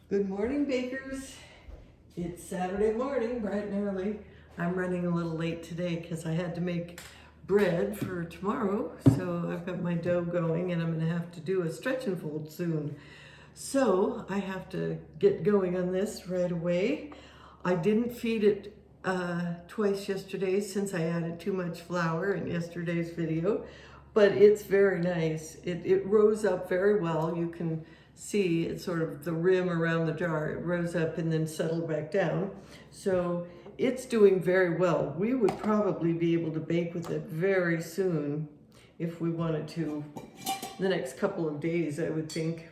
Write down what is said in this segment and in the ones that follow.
Good morning, bakers. It's Saturday morning, bright and early. I'm running a little late today because I had to make bread for tomorrow. So I've got my dough going and I'm gonna have to do a stretch and fold soon. So I have to get going on this right away. I didn't feed it twice yesterday since I added too much flour in yesterday's video, but it's very nice. It rose up very well. You can see it's sort of the rim around the jar. It rose up and then settled back down. So it's doing very well. We would probably be able to bake with it very soon if we wanted to, the next couple of days, I would think.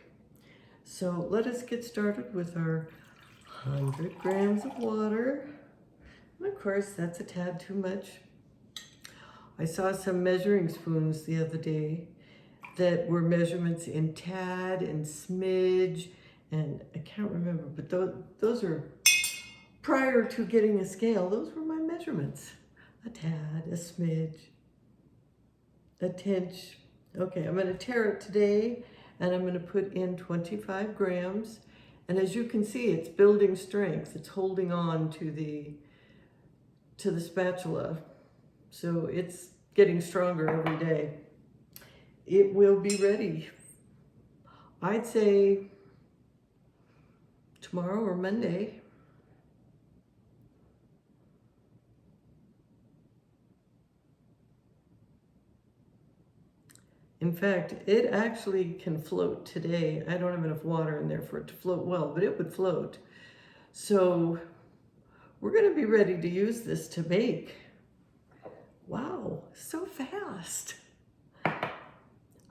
So let us get started with our 100 grams of water. And of course, that's a tad too much. I saw some measuring spoons the other day that were measurements in tad and smidge, and I can't remember, but those are prior to getting a scale. Those were my measurements. A tad, a smidge, a tinge. Okay, I'm gonna tare it today, and I'm gonna put in 25 grams. And as you can see, it's building strength. It's holding on to the spatula. So it's getting stronger every day. It will be ready, I'd say tomorrow or Monday. In fact, it actually can float today. I don't have enough water in there for it to float well, but it would float. So we're gonna be ready to use this to bake. Wow, so fast.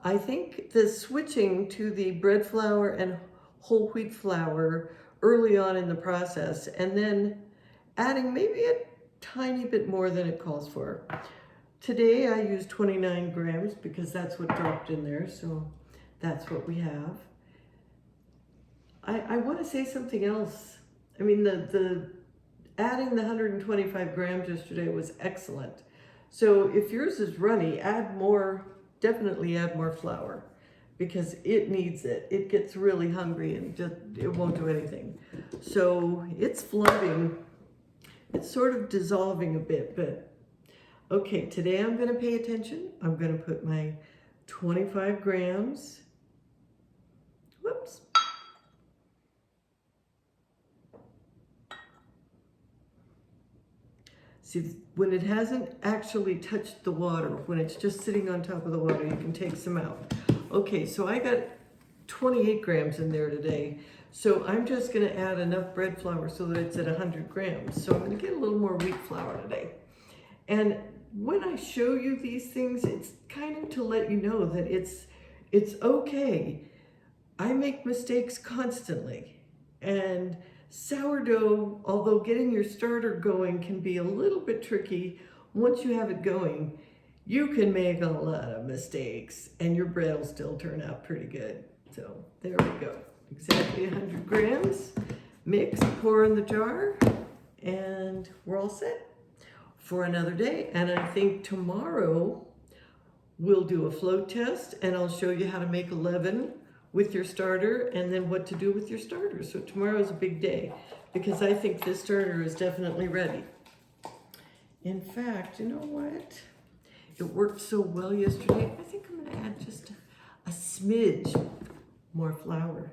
I think the switching to the bread flour and whole wheat flour early on in the process, and then adding maybe a tiny bit more than it calls for. Today I used 29 grams because that's what dropped in there, so that's what we have. I want to say something else. I mean, the adding the 125 grams yesterday was excellent. So if yours is runny, add more, definitely add more flour because it needs it. It gets really hungry and just, it won't do anything. So it's floating. It's sort of dissolving a bit, but okay, today I'm gonna pay attention. I'm gonna put my 25 grams, whoops. See, when it hasn't actually touched the water, when it's just sitting on top of the water, you can take some out. Okay, so I got 28 grams in there today. So I'm just gonna add enough bread flour so that it's at 100 grams. So I'm gonna get a little more wheat flour today. And when I show you these things, it's kind of to let you know that it's okay. I make mistakes constantly. And sourdough, although getting your starter going can be a little bit tricky, once you have it going, you can make a lot of mistakes and your bread will still turn out pretty good. So there we go. Exactly 100 grams. Mix, pour in the jar, and we're all set for another day. And I think tomorrow we'll do a float test and I'll show you how to make a leaven with your starter and then what to do with your starter. So tomorrow is a big day because I think this starter is definitely ready. In fact, you know what? It worked so well yesterday. I think I'm gonna add just a smidge more flour.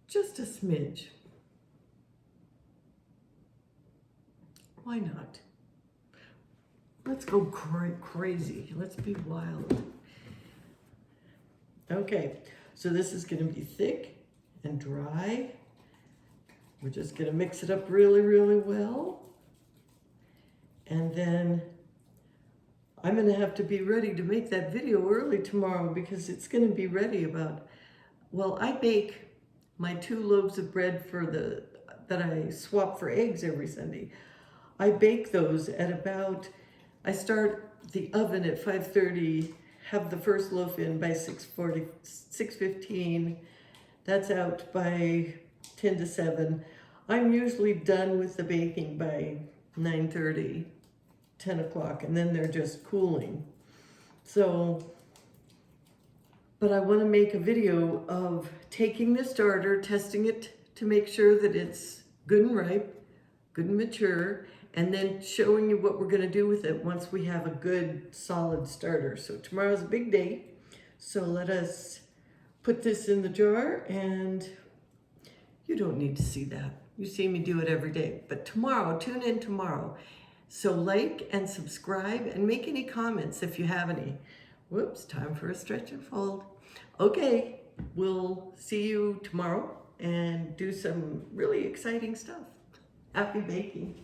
Just a smidge. Why not? Let's go crazy. Let's be wild. Okay, so this is gonna be thick and dry. We're just gonna mix it up really, really well. And then I'm gonna have to be ready to make that video early tomorrow because it's gonna be ready about, well, I bake my 2 loaves of bread that I swap for eggs every Sunday. I bake those at about, I start the oven at 5:30, have the first loaf in by 6:40, 6:15. That's out by 10 to 7. I'm usually done with the baking by 9:30, 10 o'clock, and then they're just cooling. So, but I want to make a video of taking the starter, testing it to make sure that it's good and ripe, good and mature, and then showing you what we're gonna do with it once we have a good solid starter. So tomorrow's a big day. So let us put this in the jar, and you don't need to see that. You see me do it every day. But tomorrow, tune in tomorrow. So like and subscribe and make any comments if you have any. Whoops, time for a stretch and fold. Okay, we'll see you tomorrow and do some really exciting stuff. Happy baking.